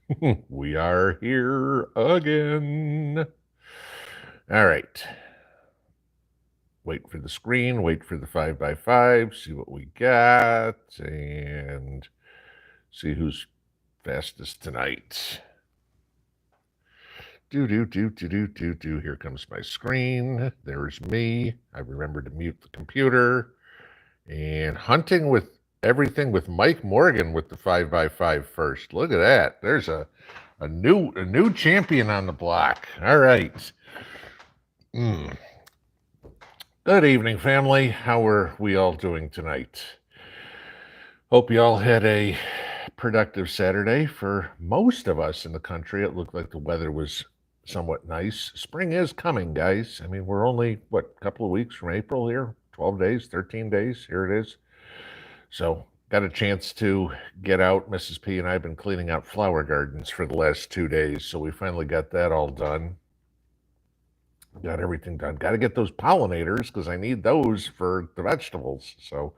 We are here again. All right. Wait for the screen, wait for the 5x5, see what we got, and see who's fastest tonight. Do. Here comes my screen. There's me. I remembered to mute the computer. And hunting with everything with Mike Morgan with the 5x5 first. Look at that. There's a new champion on the block. All right. Good evening, family. How are we all doing tonight? Hope you all had a productive Saturday. For most of us in the country, it looked like the weather was somewhat nice. Spring is coming, guys. I mean, we're only, a couple of weeks from April here? 12 days, 13 days. Here it is. So, got a chance to get out. Mrs. P and I have been cleaning out flower gardens for the last 2 days. So, we finally got that all done. Got everything done. Got to get those pollinators because I need those for the vegetables. So,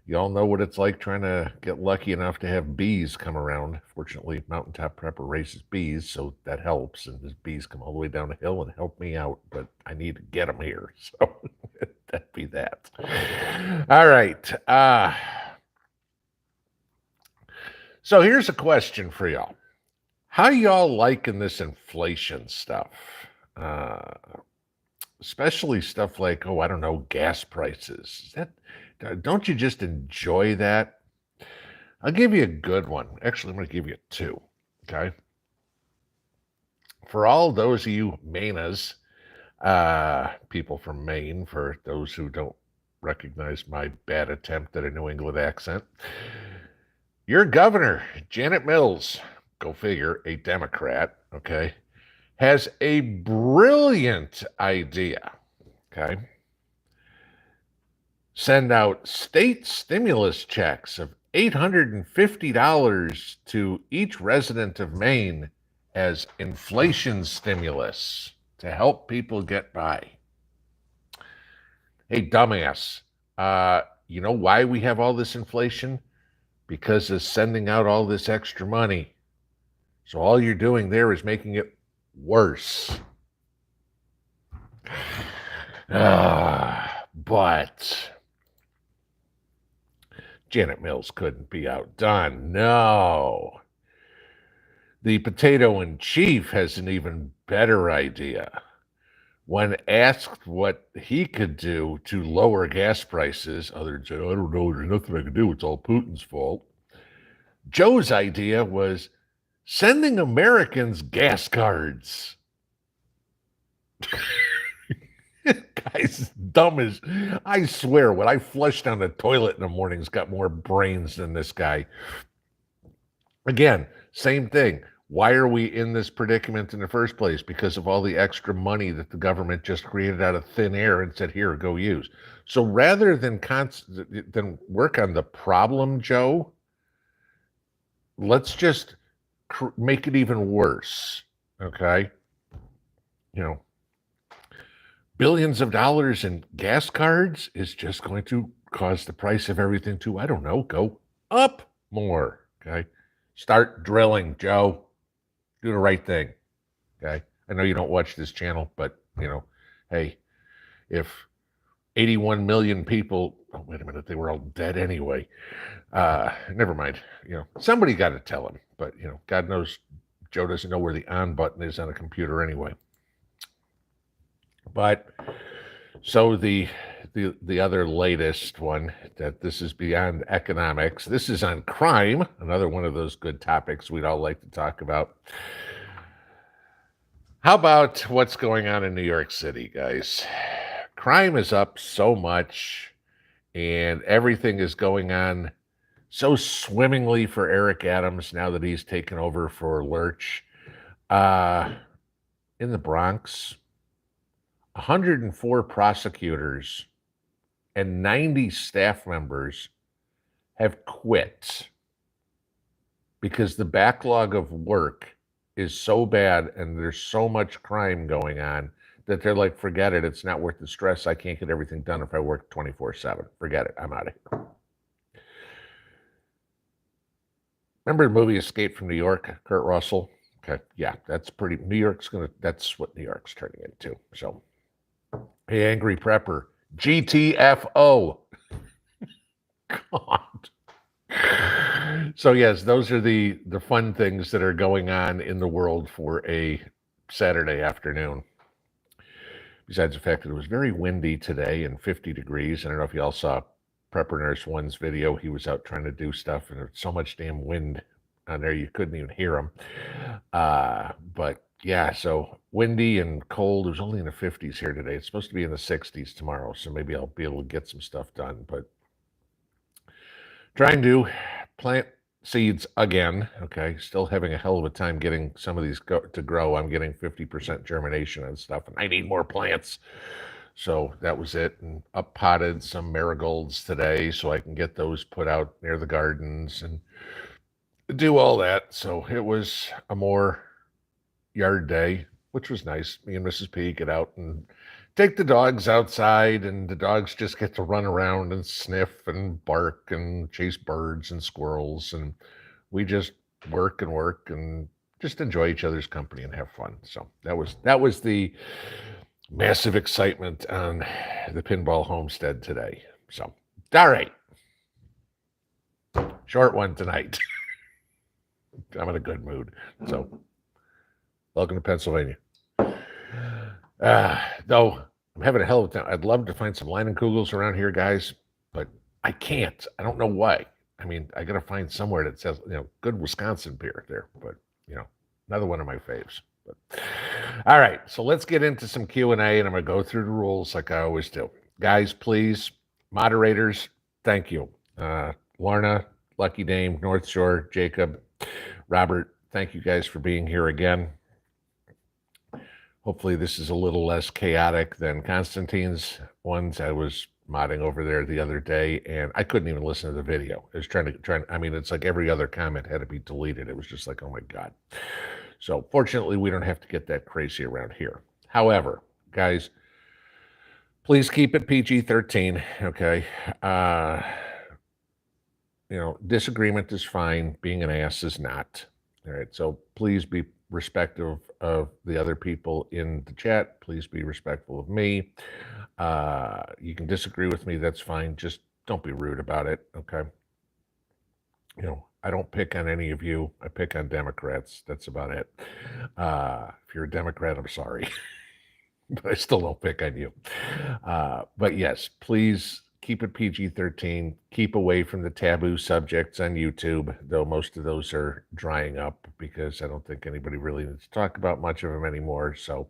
you all know what it's like trying to get lucky enough to have bees come around. Fortunately, Mountaintop Prepper raises bees, so that helps. And the bees come all the way down the hill and help me out, but I need to get them here. So that'd be that. All right. So here's a question for y'all. How y'all liking this inflation stuff? Especially stuff like, I don't know, gas prices. Don't you just enjoy that? I'll give you a good one. Actually, I'm going to give you two. Okay. For all those of you Mainas, people from Maine, for those who don't recognize my bad attempt at a New England accent, your governor, Janet Mills, go figure, a Democrat, okay, has a brilliant idea. Okay. Send out state stimulus checks of $850 to each resident of Maine as inflation stimulus to help people get by. Hey, dumbass, you know why we have all this inflation? Because of sending out all this extra money. So all you're doing there is making it worse. But Janet Mills couldn't be outdone. No. The potato in chief has an even better idea. When asked what he could do to lower gas prices, other than say, I don't know, there's nothing I can do, it's all Putin's fault. Joe's idea was sending Americans gas cards. Guy's dumb as, I swear, when I flush down the toilet in the morning's got more brains than this guy. Again, same thing. Why are we in this predicament in the first place? Because of all the extra money that the government just created out of thin air and said, here, go use. So rather than work on the problem, Joe, let's just make it even worse. Okay. You know, billions of dollars in gas cards is just going to cause the price of everything to, I don't know, go up more. Okay. Start drilling, Joe. Do the right thing. Okay. I know you don't watch this channel, but hey, if 81 million people, oh, wait a minute, they were all dead anyway. Never mind. Somebody got to tell him, but God knows Joe doesn't know where the on button is on a computer anyway. But so the other latest one, that this is beyond economics. This is on crime, another one of those good topics we'd all like to talk about. How about what's going on in New York City, guys? Crime is up so much, and everything is going on so swimmingly for Eric Adams now that he's taken over for Lurch. In the Bronx, 104 prosecutors and 90 staff members have quit because the backlog of work is so bad and there's so much crime going on that they're like, forget it. It's not worth the stress. I can't get everything done if I work 24/7. Forget it. I'm out of here. Remember the movie Escape from New York, Kurt Russell? Okay, yeah, that's that's what New York's turning into. So, hey, Angry Prepper, GTFO. God. So yes, those are the fun things that are going on in the world for a Saturday afternoon. Besides the fact that it was very windy today and 50 degrees. I don't know if y'all saw Prepper Nurse One's video. He was out trying to do stuff, and there's so much damn wind on there you couldn't even hear him. But yeah, so windy and cold. It was only in the 50s here today. It's supposed to be in the 60s tomorrow, so maybe I'll be able to get some stuff done. But trying to plant seeds again. Okay, still having a hell of a time getting some of these to grow. I'm getting 50% germination and stuff, and I need more plants. So that was it. And up potted some marigolds today so I can get those put out near the gardens and do all that. So it was a more yard day, which was nice. Me and Mrs. P get out and take the dogs outside, and the dogs just get to run around and sniff and bark and chase birds and squirrels, and we just work and just enjoy each other's company and have fun. So that was the massive excitement on the Pinball Homestead today. So, all right, short one tonight. I'm in a good mood. So, welcome to Pennsylvania. Though I'm having a hell of a time. I'd love to find some Leinenkugels around here, guys, but I can't. I don't know why. I mean, I got to find somewhere that says, good Wisconsin beer there, but, another one of my faves. But, all right, so let's get into some Q&A, and I'm going to go through the rules like I always do. Guys, please, moderators, thank you. Lorna, Lucky Dame, North Shore, Jacob, Robert, thank you guys for being here again. Hopefully this is a little less chaotic than Constantine's ones. I was modding over there the other day, and I couldn't even listen to the video. I was trying. I mean, it's like every other comment had to be deleted. It was just like, oh my God. So fortunately, we don't have to get that crazy around here. However, guys, please keep it PG-13, okay? Disagreement is fine. Being an ass is not. All right, so please be respectful of the other people in the chat. Please be respectful of me. You can disagree with me. That's fine. Just don't be rude about it, okay? I don't pick on any of you. I pick on Democrats. That's about it. If you're a Democrat, I'm sorry. But I still don't pick on you. But yes, please keep it PG-13. Keep away from the taboo subjects on YouTube, though most of those are drying up because I don't think anybody really needs to talk about much of them anymore. So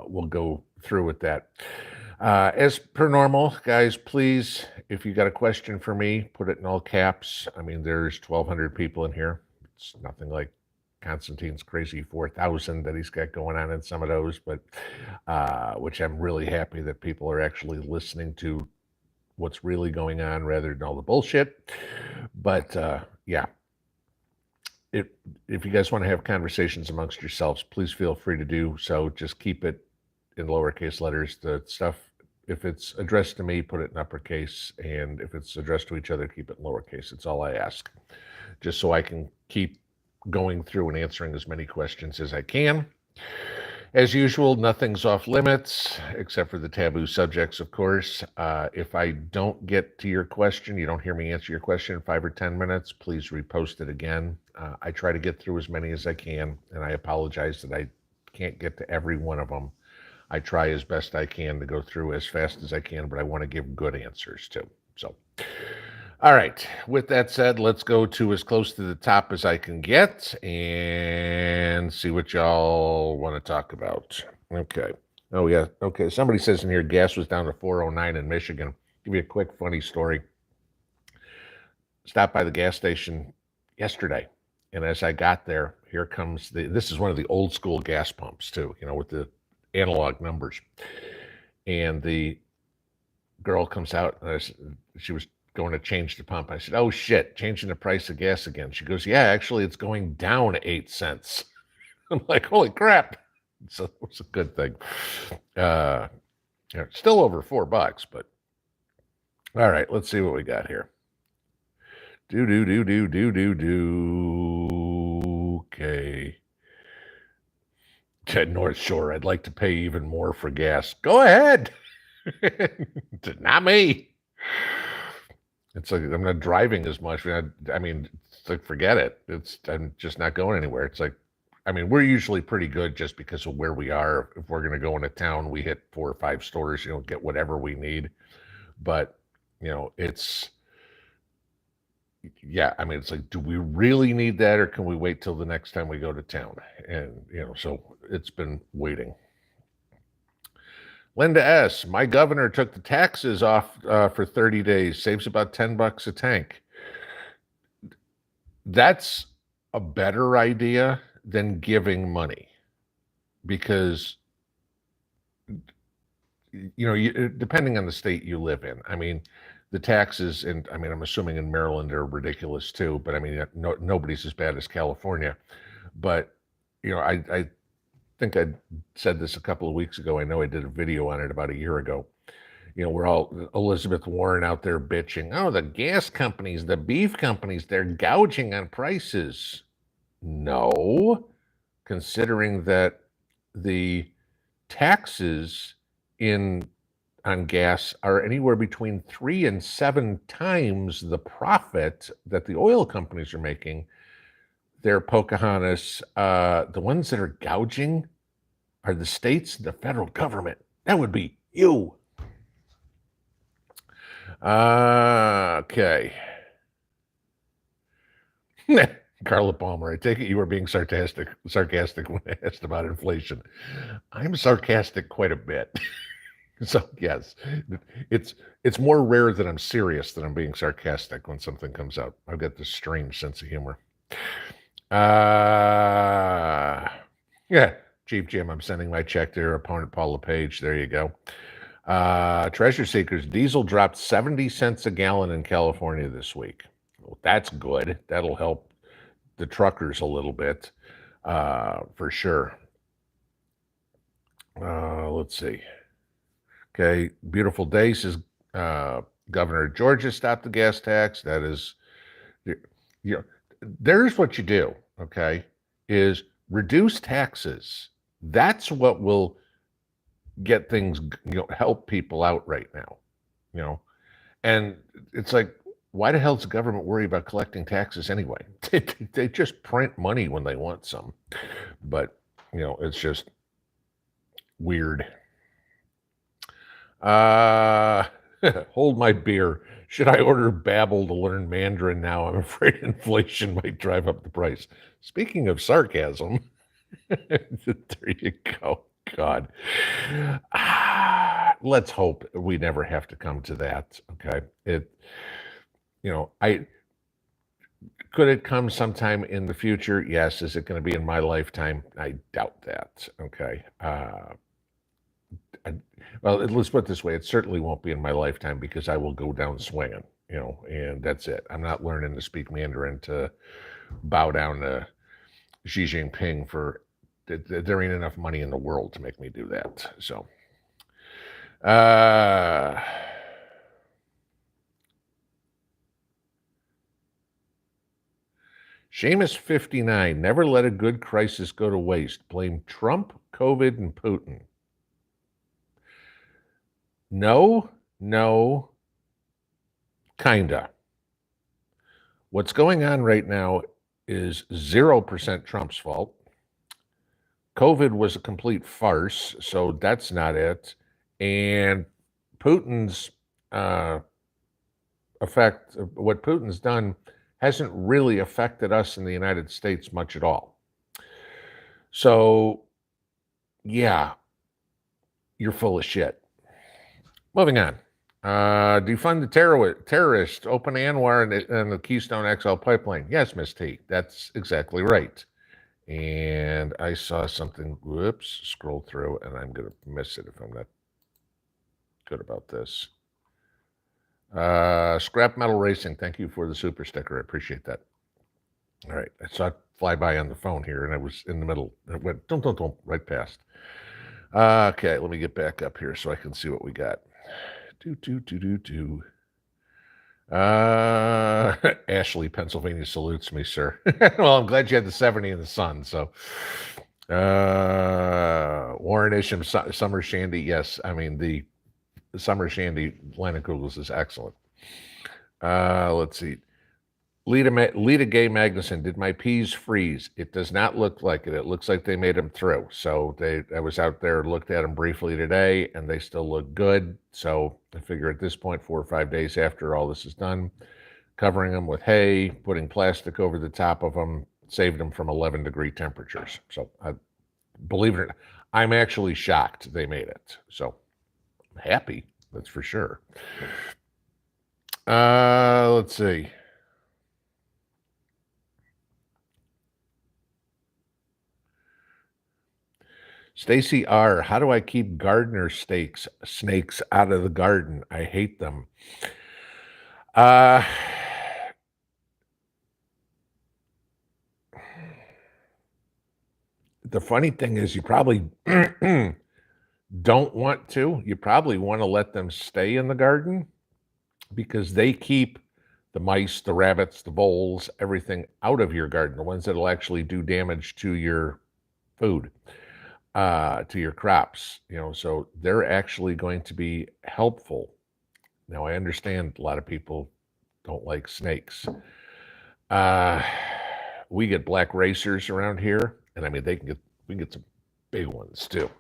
we'll go through with that. As per normal, guys, please, if you got a question for me, put it in all caps. I mean, there's 1,200 people in here. It's nothing like Constantine's crazy 4,000 that he's got going on in some of those, but which I'm really happy that people are actually listening to what's really going on rather than all the bullshit. But yeah, if you guys want to have conversations amongst yourselves, please feel free to do so. Just keep it in lowercase letters. The stuff, if it's addressed to me, put it in uppercase, and if it's addressed to each other, keep it in lowercase. It's all I ask, just so I can keep going through and answering as many questions as I can. As usual, nothing's off limits, except for the taboo subjects, of course. If I don't get to your question, you don't hear me answer your question in 5 or 10 minutes, please repost it again. I try to get through as many as I can, and I apologize that I can't get to every one of them. I try as best I can to go through as fast as I can, but I want to give good answers too. So, all right, with that said, let's go to as close to the top as I can get and see what y'all want to talk about. Okay. Oh, yeah. Okay. Somebody says in here gas was down to $4.09 in Michigan. Give you a quick funny story. Stopped by the gas station yesterday, and as I got there, here comes this is one of the old school gas pumps too, with the analog numbers. And the girl comes out, and she was going to change the pump. I said, oh shit, changing the price of gas again. She goes, yeah, actually it's going down 8 cents. I'm like, holy crap. So it was a good thing. Still over $4, but all right, let's see what we got here. Okay. To North Shore, I'd like to pay even more for gas. Go ahead. Not me. It's like I'm not driving as much. I mean, it's like forget it. I'm just not going anywhere. It's like, I mean, we're usually pretty good just because of where we are. If we're going to go into town, we hit 4 or 5 stores. Get whatever we need. But it's yeah. I mean, it's like, do we really need that, or can we wait till the next time we go to town? And so it's been waiting. Linda S., my governor took the taxes off for 30 days, saves about $10 a tank. That's a better idea than giving money because, depending on the state you live in, I mean, the taxes, and I mean, I'm assuming in Maryland are ridiculous too, but I mean, nobody's as bad as California. But, I think I said this a couple of weeks ago. I know I did a video on it about a year ago. We're all Elizabeth Warren out there bitching. Oh, the gas companies, the beef companies, they're gouging on prices. No, considering that the taxes on gas are anywhere between 3 and 7 times the profit that the oil companies are making. They're Pocahontas. The ones that are gouging are the states and the federal government. That would be you. Okay. Carla Palmer, I take it you were being sarcastic when I asked about inflation. I'm sarcastic quite a bit. So yes, it's more rare that I'm serious than I'm being sarcastic when something comes out. I've got this strange sense of humor. Yeah, Chief Jim, I'm sending my check to your opponent, Paul LePage. There you go. Treasure Seekers, diesel dropped 70 cents a gallon in California this week. Well, that's good. That'll help the truckers a little bit, for sure. Let's see. Okay, beautiful day says Governor of Georgia stopped the gas tax. That is, there's what you do. Okay, is reduce taxes. That's what will get things, help people out right now. And it's like, why the hell does the government worry about collecting taxes anyway? They just print money when they want some. But, it's just weird. Hold my beer. Should I order Babbel to learn Mandarin now? I'm afraid inflation might drive up the price. Speaking of sarcasm, there you go. God. Let's hope we never have to come to that. Okay. Could it come sometime in the future? Yes. Is it going to be in my lifetime? I doubt that. Okay. Well, let's put it this way. It certainly won't be in my lifetime because I will go down swinging, and that's it. I'm not learning to speak Mandarin to bow down to Xi Jinping there ain't enough money in the world to make me do that. So, Seamus 59, never let a good crisis go to waste. Blame Trump, COVID, and Putin. No, kinda. What's going on right now is 0% Trump's fault. COVID was a complete farce, so that's not it. And Putin's what Putin's done hasn't really affected us in the United States much at all. So, yeah, you're full of shit. Moving on. Defund the terrorist, open Anwar and the Keystone XL pipeline. Yes, Miss T, that's exactly right. And I saw something, whoops, scroll through, and I'm going to miss it if I'm not good about this. Scrap Metal Racing, thank you for the super sticker. I appreciate that. All right, I saw it fly by on the phone here, and I was in the middle. It went, don't, right past. Okay, let me get back up here so I can see what we got. Ashley, Pennsylvania salutes me, sir. Well, I'm glad you had the 70 in the sun. So, Warren Isham, Summer Shandy. Yes, I mean the Summer Shandy Kugels is excellent. Let's see. Lita Gay Magnuson, did my peas freeze? It does not look like it. It looks like they made them through. So I was out there, looked at them briefly today, and they still look good. So I figure at this point, 4 or 5 days after all this is done, covering them with hay, putting plastic over the top of them, saved them from 11-degree temperatures. So believe it or not, I'm actually shocked they made it. So I'm happy, that's for sure. Let's see. Stacy R., how do I keep gardener snakes out of the garden? I hate them. The funny thing is you probably don't want to. You probably want to let them stay in the garden because they keep the mice, the rabbits, the voles, everything out of your garden, the ones that will actually do damage to your food, to your crops, so they're actually going to be helpful. Now, I understand a lot of people don't like snakes. We get black racers around here, and I mean, we can get some big ones too.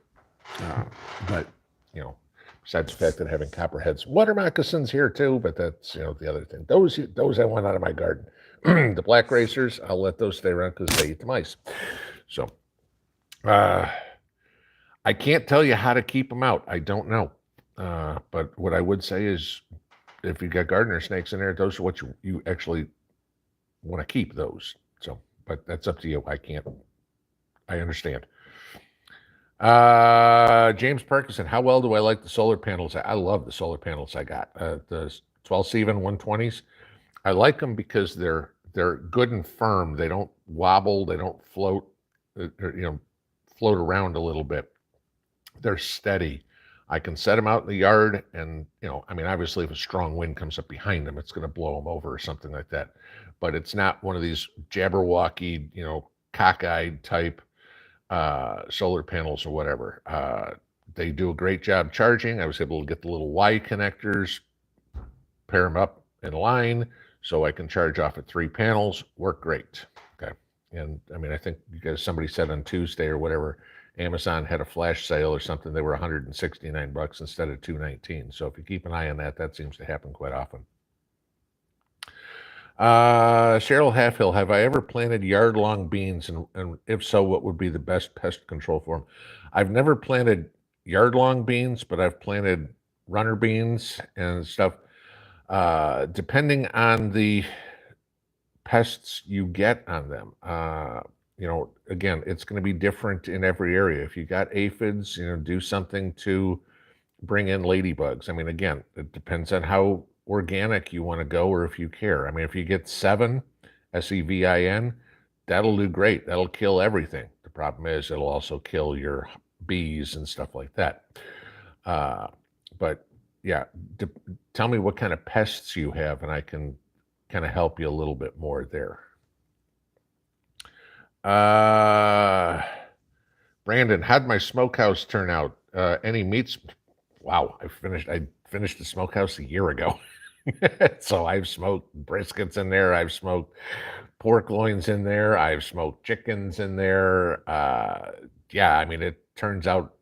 But, besides the fact that having copperheads, water moccasins here too, but that's, the other thing. Those I want out of my garden. The black racers, I'll let those stay around because they eat the mice. So, I can't tell you how to keep them out. I don't know. But what I would say is if you got gardener snakes in there, those are what you actually want to keep those. So, but that's up to you. I understand. James Parkinson, how well do I like the solar panels? I love the solar panels I got. The 12-Seven 120s. I like them because they're good and firm. They don't wobble. They don't float. Float around a little bit. They're steady. I can set them out in the yard, and obviously, if a strong wind comes up behind them, it's going to blow them over or something like that. But it's not one of these Jabberwocky, cockeyed type solar panels or whatever. They do a great job charging. I was able to get the little Y connectors, pair them up in line, so I can charge off at 3 panels. Work great. Okay, and I think somebody said on Tuesday or whatever, Amazon had a flash sale or something. They were $169 instead of $219. So if you keep an eye on that, that seems to happen quite often. Cheryl Halfhill, have I ever planted yard-long beans? And if so, what would be the best pest control for them? I've never planted yard-long beans, but I've planted runner beans and stuff. Depending on the pests you get on them, again, it's going to be different in every area. If you got aphids, do something to bring in ladybugs. Again, it depends on how organic you want to go or if you care. If you get Sevin, SEVIN, that'll do great. That'll kill everything. The problem is it'll also kill your bees and stuff like that. But yeah, tell me what kind of pests you have, and I can kind of help you a little bit more there. Brandon, how'd my smokehouse turn out? Any meats? Wow, I finished the smokehouse a year ago. So I've smoked briskets in there. I've smoked pork loins in there. I've smoked chickens in there.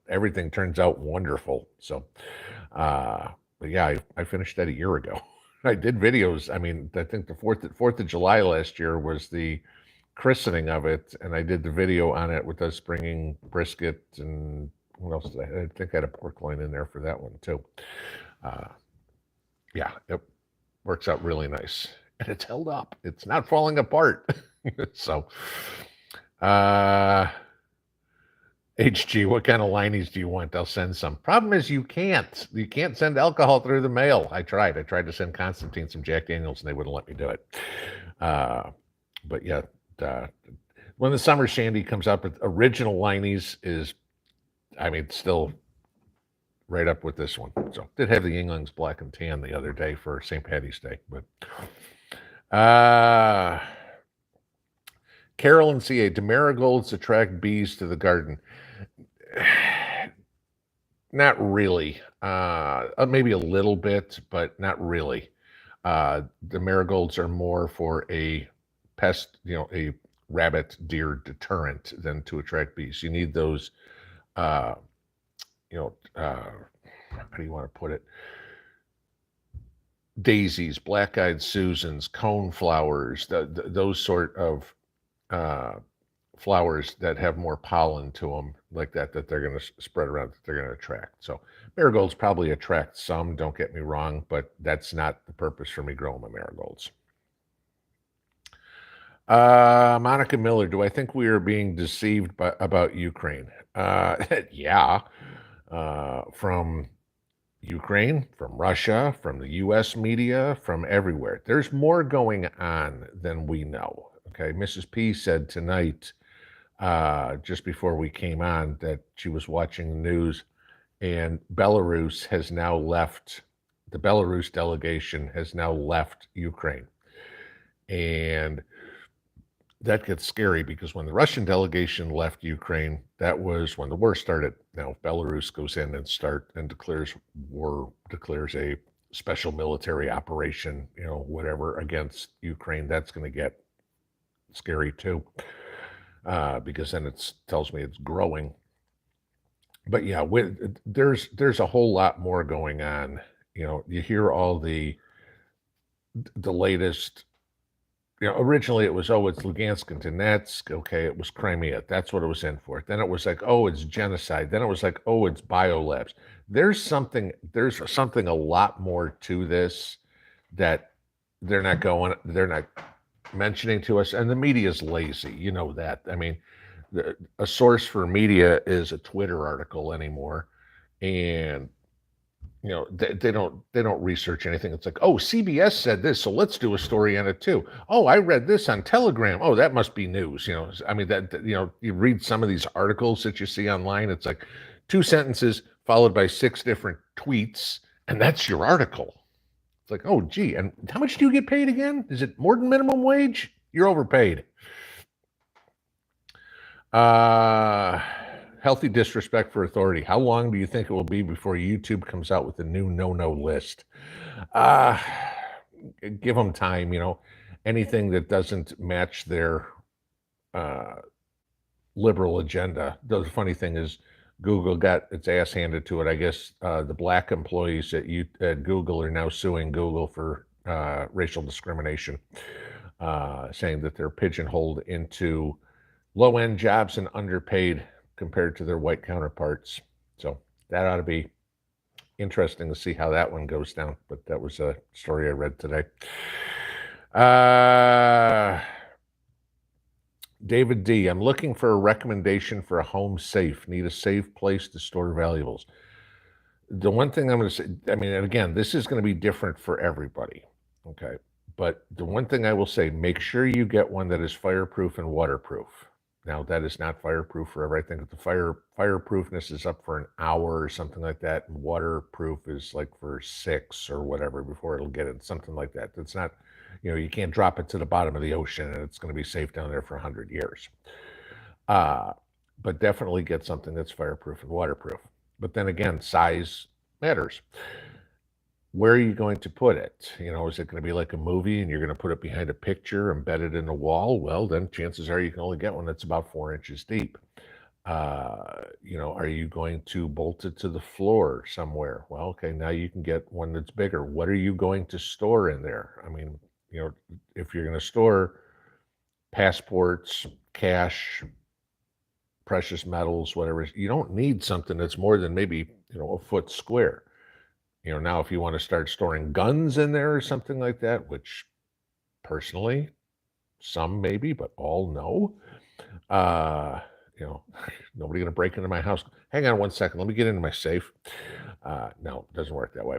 Everything turns out wonderful. So, but yeah, I finished that a year ago. I did videos. I think the 4th of July last year was the christening of it, and I did the video on it with us bringing brisket and what else did I think I had a pork loin in there for that one too. Yeah, it works out really nice, and it's held up. It's not falling apart. So, HG, what kind of lineys do you want? I'll send some. Problem is you can't send alcohol through the mail. I tried to send Constantine some Jack Daniels, and they wouldn't let me do it. But yeah, when the summer shandy comes up, original lineys is, still right up with this one. So did have the Yinglings Black and Tan the other day for St. Patty's Day, but Carol and CA, do marigolds attract bees to the garden? Not really. Maybe a little bit, but not really. The marigolds are more for a pest, a rabbit deer deterrent than to attract bees. You need those, uh, how do you want to put it? Daisies, black-eyed Susans, cone flowers, those sort of uh, flowers that have more pollen to them, like that they're going to spread around, that they're going to attract. So marigolds probably attract some, don't get me wrong, but that's not the purpose for me growing my marigolds. Monica Miller, do I think we are being deceived about Ukraine? Yeah. From Ukraine, from Russia, from the US media, from everywhere. There's more going on than we know. Okay. Mrs. P said tonight, just before we came on, that she was watching the news, and Belarus has now left, the Belarus delegation has now left Ukraine. And that gets scary because when the Russian delegation left Ukraine, that was when the war started. Now, if Belarus goes in and declares war, declares a special military operation, whatever, against Ukraine, that's going to get scary too, because then it tells me it's growing. But yeah, there's a whole lot more going on. You hear all the latest. Originally it was, it's Lugansk and Donetsk. Okay, it was Crimea. That's what it was in for. Then it was like, it's genocide. Then it was like, it's biolabs. There's something a lot more to this that they're not mentioning to us. And the media is lazy. You know that. I mean, a source for media is a Twitter article anymore. And they don't research anything. It's like, CBS said this, so let's do a story on it too. I read this on Telegram. That must be news. I mean, you read some of these articles that you see online. It's like 2 sentences followed by 6 different tweets, and that's your article. It's like, gee, and how much do you get paid again? Is it more than minimum wage? You're overpaid. Healthy disrespect for authority. How long do you think it will be before YouTube comes out with a new no list? Give them time. Anything that doesn't match their liberal agenda. The funny thing is, Google got its ass handed to it. I guess the black employees at Google are now suing Google for racial discrimination, saying that they're pigeonholed into low-end jobs and underpaid compared to their white counterparts. So that ought to be interesting to see how that one goes down. But that was a story I read today. David D, I'm looking for a recommendation for a home safe. Need a safe place to store valuables. The one thing I'm going to say, I mean, and again, this is going to be different for everybody. Okay. But the one thing I will say, make sure you get one that is fireproof and waterproof. Now, that is not fireproof forever. I think that the fireproofness is up for an hour or something like that. And waterproof is like for 6 or whatever before it'll get it, something like that. That's not, you can't drop it to the bottom of the ocean and it's going to be safe down there for 100 years. But definitely get something that's fireproof and waterproof. But then again, size matters. Where are you going to put it? Is it going to be like a movie and you're going to put it behind a picture, embedded in a wall? Well, then chances are you can only get one that's about 4 inches deep. Are you going to bolt it to the floor somewhere? Well, okay, now you can get one that's bigger. What are you going to store in there? I mean, if you're going to store passports, cash, precious metals, whatever, you don't need something that's more than maybe, a foot square. Now if you want to start storing guns in there or something like that, which personally, some maybe, but all no. Nobody going to break into my house. Hang on 1 second. Let me get into my safe. No, it doesn't work that way.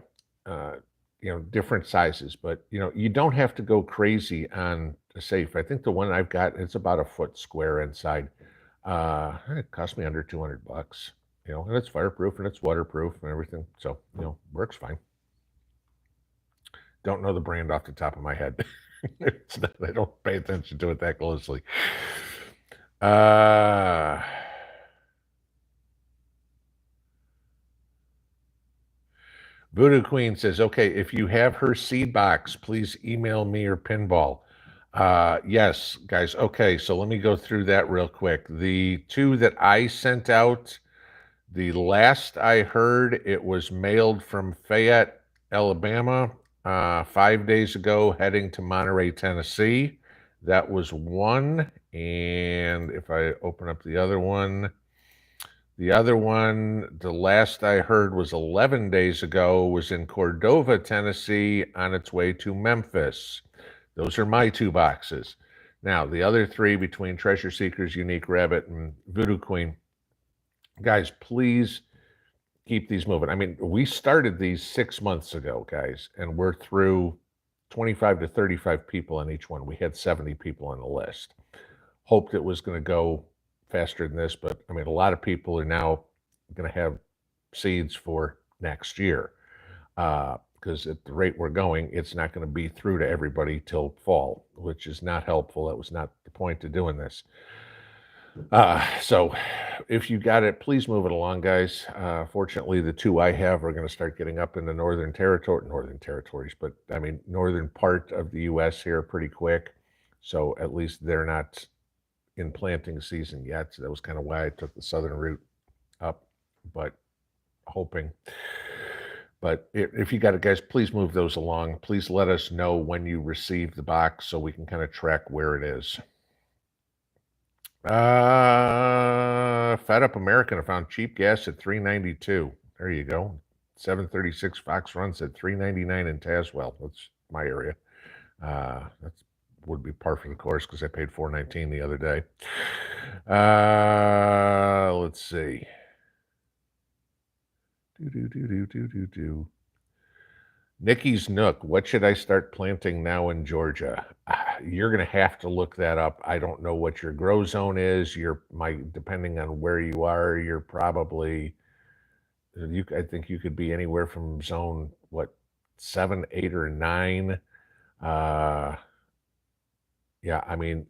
Different sizes, but you don't have to go crazy on a safe. I think the one I've got, it's about a foot square inside. It cost me under $200. and it's fireproof and it's waterproof and everything. So, works fine. Don't know the brand off the top of my head. I don't pay attention to it that closely. Voodoo Queen says, okay, if you have her seed box, please email me or Pinball. Yes, guys. Okay, so let me go through that real quick. The two that I sent out, the last I heard, it was mailed from Fayette, Alabama, 5 days ago, heading to Monterey, Tennessee. That was one. And if I open up the other one, the last I heard was 11 days ago, was in Cordova, Tennessee, on its way to Memphis. Those are my two boxes. Now, the other three, between Treasure Seekers, Unique Rabbit, and Voodoo Queen, guys, please keep these moving. I mean, we started these 6 months ago, guys, and we're through 25 to 35 people on each one. We had 70 people on the list. Hoped it was going to go faster than this, but I mean, a lot of people are now going to have seeds for next year, because at the rate we're going, it's not going to be through to everybody till fall, which is not helpful. That was not the point of doing this. So if you got it, please move it along, guys. Fortunately, the two I have are going to start getting up in the northern territories, but I mean, northern part of the U.S. here pretty quick. So at least they're not in planting season yet. So that was kind of why I took the southern route up, but hoping. But if you got it, guys, please move those along. Please let us know when you receive the box so we can kind of track where it is. Fed Up American, I found cheap gas at $3.92. There you go. 736 Fox Runs at $3.99 in Tazewell. That's my area. That's would be par for the course because I paid $4.19 the other day. Let's see. Nikki's Nook. What should I start planting now in Georgia? You're going to have to look that up. I don't know what your grow zone is. Depending on where you are, you're probably, I think you could be anywhere from zone, 7, 8, or 9. Yeah, I mean,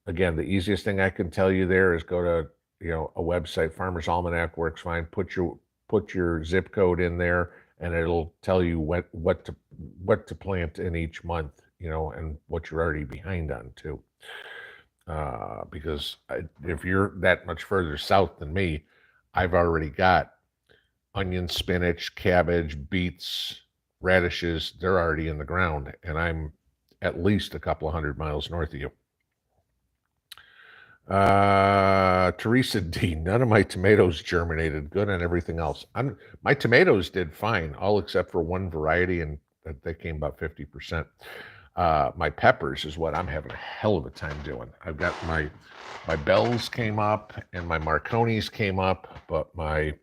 again, the easiest thing I can tell you there is go to, a website. Farmer's Almanac works fine. Put your zip code in there, and it'll tell you what to plant in each month, and what you're already behind on too. Because if you're that much further south than me, I've already got onion, spinach, cabbage, beets, radishes. They're already in the ground, and I'm at least a couple of 100 miles north of you. Teresa D, none of my tomatoes germinated. Good on everything else. My tomatoes did fine, all except for one variety, and they came about 50%. My peppers is what I'm having a hell of a time doing. I've got my bells came up and my marconis came up, but my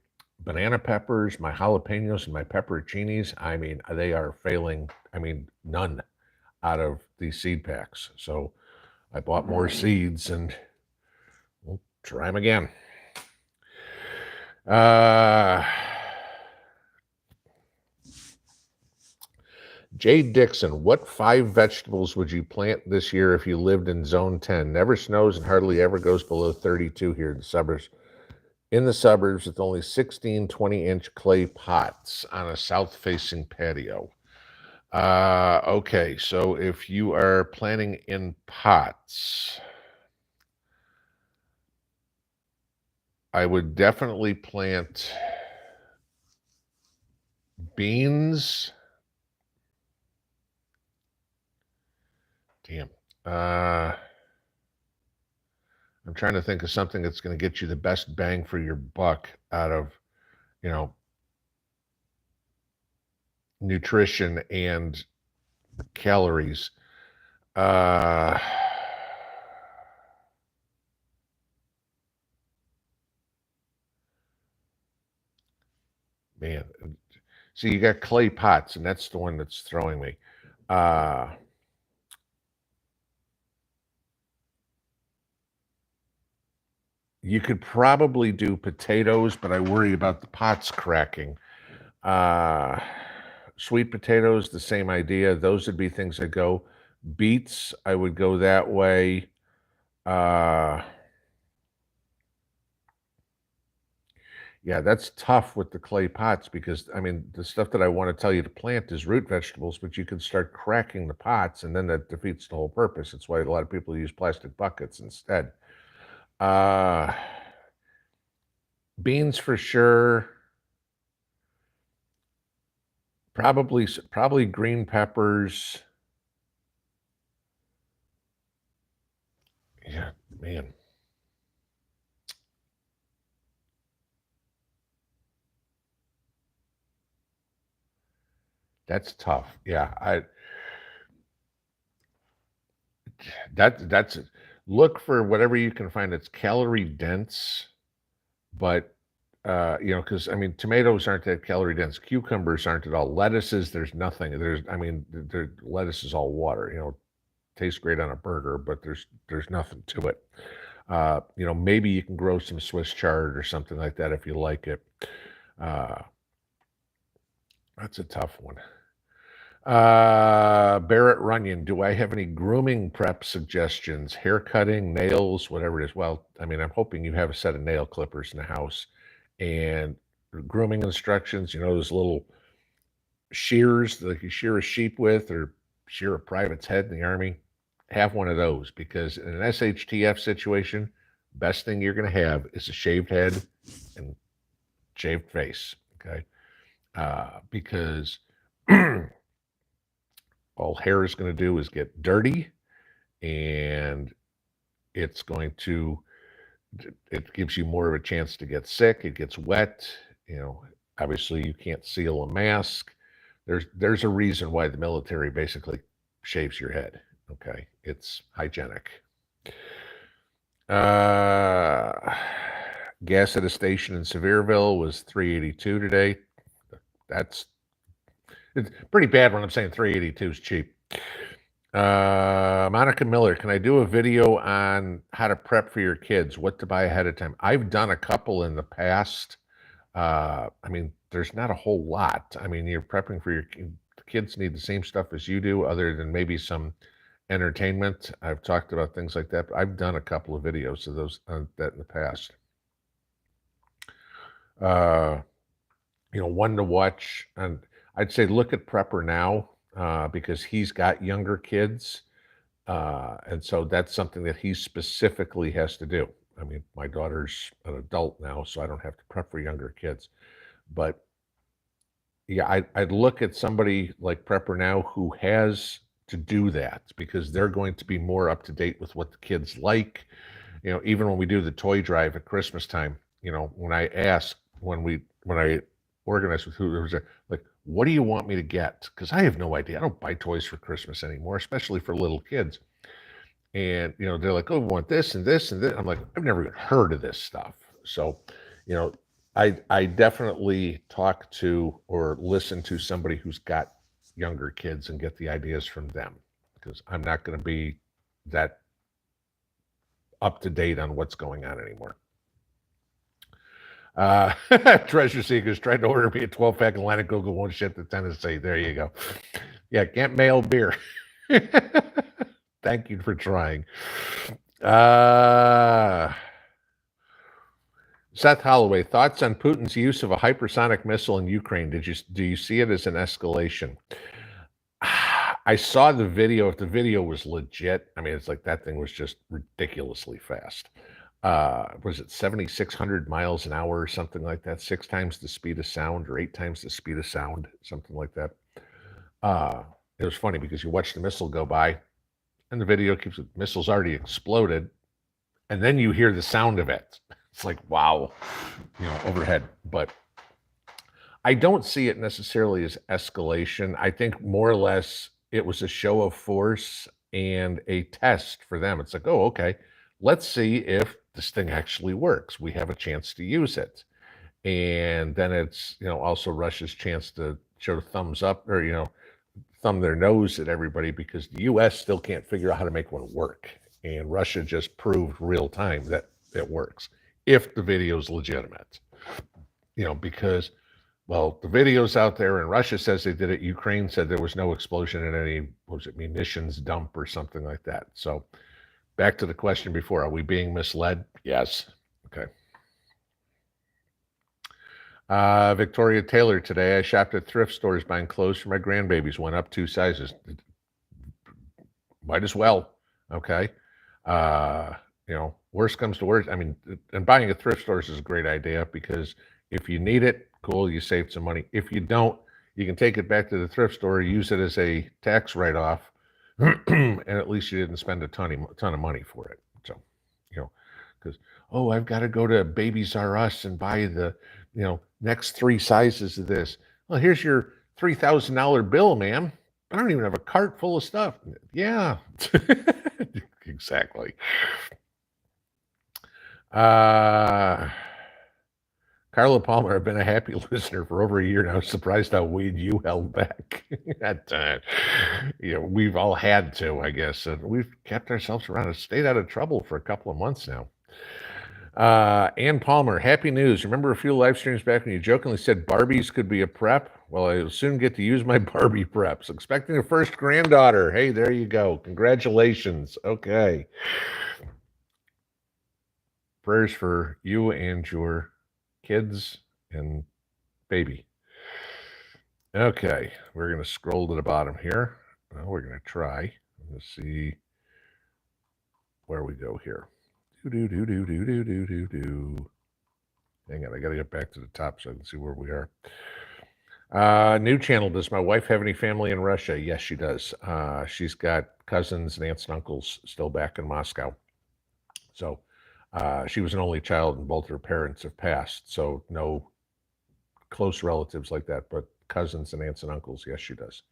banana peppers, my jalapenos, and my pepperoncinis, I mean, they are failing. I mean, none out of these seed packs. So I bought more seeds and we'll try them again. Jay Dixon, what 5 vegetables would you plant this year if you lived in zone 10? Never snows and hardly ever goes below 32 here in the suburbs. In the suburbs, with only 16 20-inch clay pots on a south-facing patio. Okay, so if you are planting in pots, I would definitely plant beans. Damn. I'm trying to think of something that's going to get you the best bang for your buck out of, nutrition and calories. Man, see, you got clay pots, and that's the one that's throwing me. You could probably do potatoes, but I worry about the pots cracking. Uh, Sweet potatoes, the same idea. Those would be things I go. Beets, I would go that way. Uh, yeah, that's tough with the clay pots because I mean the stuff that I want to tell you to plant is root vegetables, but you can start cracking the pots, and then that defeats the whole purpose. That's why a lot of people use plastic buckets instead. Uh, Beans for sure. Probably green peppers. Yeah, man. That's tough. Yeah, I that's look for whatever you can find that's calorie dense, but because I mean tomatoes aren't that calorie dense, cucumbers aren't at all, lettuces, there's nothing. There's I mean lettuce is all water, tastes great on a burger, but there's nothing to it. Maybe you can grow some Swiss chard or something like that if you like it. Uh, that's a tough one. Barrett Runyon, do I have any grooming prep suggestions? Hair cutting, nails, whatever it is. Well, I mean, I'm hoping you have a set of nail clippers in the house and grooming instructions, those little shears that you shear a sheep with or shear a private's head in the army. Have one of those because in an SHTF situation, best thing you're going to have is a shaved head and shaved face. Okay. Because all hair is going to do is get dirty and it's going to it gives you more of a chance to get sick. It gets wet. Obviously you can't seal a mask. There's a reason why the military basically shaves your head. Okay, it's hygienic. uh Gas at a station in Sevierville was 382 today. That's It's pretty bad when I'm saying 382 is cheap. Monica Miller, can I do a video on how to prep for your kids? What to buy ahead of time? I've done a couple in the past. I mean, there's not a whole lot. I mean, you're prepping for the kids need the same stuff as you do, other than maybe some entertainment. I've talked about things like that, but I've done a couple of videos of those that in the past. Uh, one to watch, and I'd say look at Prepper now because he's got younger kids, and so that's something that he specifically has to do. I mean, my daughter's an adult now, so I don't have to prep for younger kids. But yeah, I'd look at somebody like Prepper now who has to do that because they're going to be more up to date with what the kids like. Even when we do the toy drive at Christmas time, when I ask when I organize with who there was like, what do you want me to get? Because I have no idea. I don't buy toys for Christmas anymore, especially for little kids. And they're like, oh, we want this and this and this. I'm like, I've never even heard of this stuff. So, you know, I definitely talk to or listen to somebody who's got younger kids and get the ideas from them because I'm not going to be that up to date on what's going on anymore. Treasure Seekers tried to order me a 12-pack Atlantic Google, won't ship to Tennessee. There you go. Yeah, can't mail beer. Thank you for trying. Seth Holloway, thoughts on Putin's use of a hypersonic missile in Ukraine? Do you see it as an escalation? I saw the video. If the video was legit, I mean, it's like that thing was just ridiculously fast. Was it 7,600 miles an hour or something like that? 6 times the speed of sound or 8 times the speed of sound, something like that. It was funny because you watch the missile go by and the video keeps the missile's already exploded. And then you hear the sound of it. It's like, wow, overhead. But I don't see it necessarily as escalation. I think more or less it was a show of force and a test for them. It's like, oh, okay, let's see if this thing actually works. We have a chance to use it. And then it's, also Russia's chance to show thumbs up or, thumb their nose at everybody because the US still can't figure out how to make one work. And Russia just proved real time that it works. if the video is legitimate, because, well, the video's out there and Russia says they did it. Ukraine said there was no explosion in any, what was it, munitions dump or something like that. So back to the question before, are we being misled? Yes. Okay. Victoria Taylor, today I shopped at thrift stores buying clothes for my grandbabies, went up 2 sizes. Might as well. Okay. Uh, worst comes to worst. I mean, and buying at thrift stores is a great idea because if you need it, cool, you save some money. If you don't, you can take it back to the thrift store, use it as a tax write-off, and at least you didn't spend a ton of money for it. So, because, oh, I've got to go to Babies R Us and buy the, next 3 sizes of this. Well, here's your $3,000 bill, ma'am. I don't even have a cart full of stuff. Yeah, exactly. Carla Palmer, I've been a happy listener for over a year now. Surprised how Wade you held back. We've all had to, I guess. We've kept ourselves around and stayed out of trouble for a couple of months now. Ann Palmer, happy news. Remember a few live streams back when you jokingly said Barbies could be a prep? Well, I'll soon get to use my Barbie preps. Expecting a first granddaughter. Hey, there you go. Congratulations. Okay. Prayers for you and your kids and baby. Okay, we're going to scroll to the bottom here. Well, we're going to try. Let's see where we go here. Hang on, I got to get back to the top so I can see where we are. New channel. Does my wife have any family in Russia? Yes, she does. She's got cousins and aunts and uncles still back in Moscow. So she was an only child and both her parents have passed. So no close relatives like that, but cousins and aunts and uncles, yes, she does.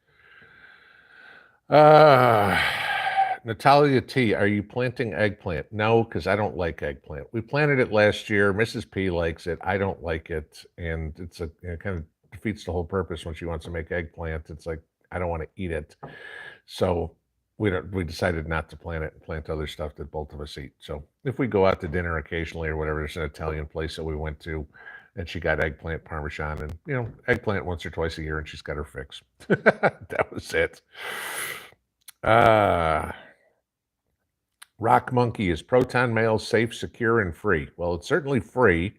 Natalia T, are you planting eggplant? No, because I don't like eggplant. We planted it last year. Mrs. P likes it. I don't like it. And it kind of defeats the whole purpose when she wants to make eggplant. It's like, I don't want to eat it. So we decided not to plant it and plant other stuff that both of us eat. So if we go out to dinner occasionally or whatever, there's an Italian place that we went to and she got eggplant parmesan and, eggplant once or twice a year and she's got her fix. That was it. Rock Monkey, is Proton Mail safe, secure, and free? Well, it's certainly free.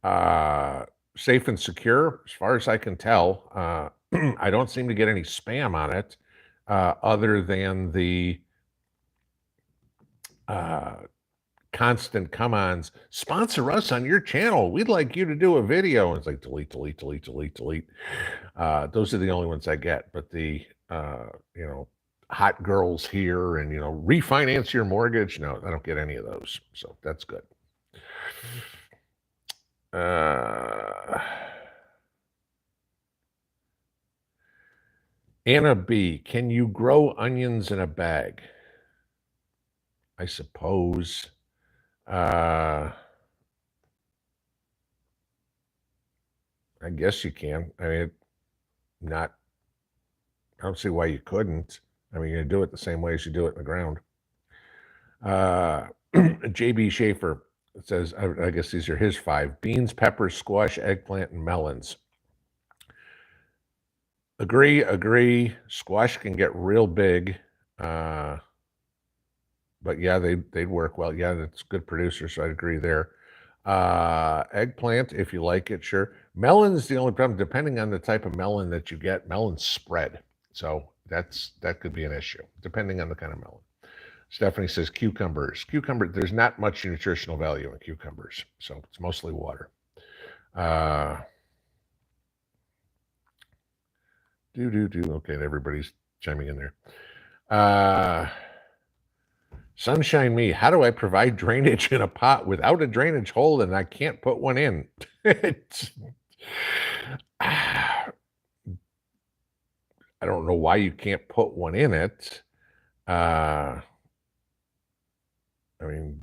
Safe and secure, as far as I can tell. I don't seem to get any spam on it, other than the constant come-ons. Sponsor us on your channel. We'd like you to do a video. And it's like delete. Those are the only ones I get. But the hot girls here and refinance your mortgage, no, I don't get any of those, so that's good. Anna B, can you grow onions in a bag? I suppose. I guess you can. I mean, I don't see why you couldn't. I mean, you do it the same way as you do it in the ground. JB Schaefer says, I guess these are his 5: beans, peppers, squash, eggplant, and melons. Agree. Squash can get real big. But yeah, they'd work well. Yeah, that's a good producer, so I'd agree there. Eggplant, if you like it, sure. Melon's the only problem. Depending on the type of melon that you get, melons spread. So that could be an issue, depending on the kind of melon. Stephanie says cucumbers. There's not much nutritional value in cucumbers, so it's mostly water. Okay, everybody's chiming in there. Sunshine Me, how do I provide drainage in a pot without a drainage hole and I can't put one in? I don't know why you can't put one in it. I mean,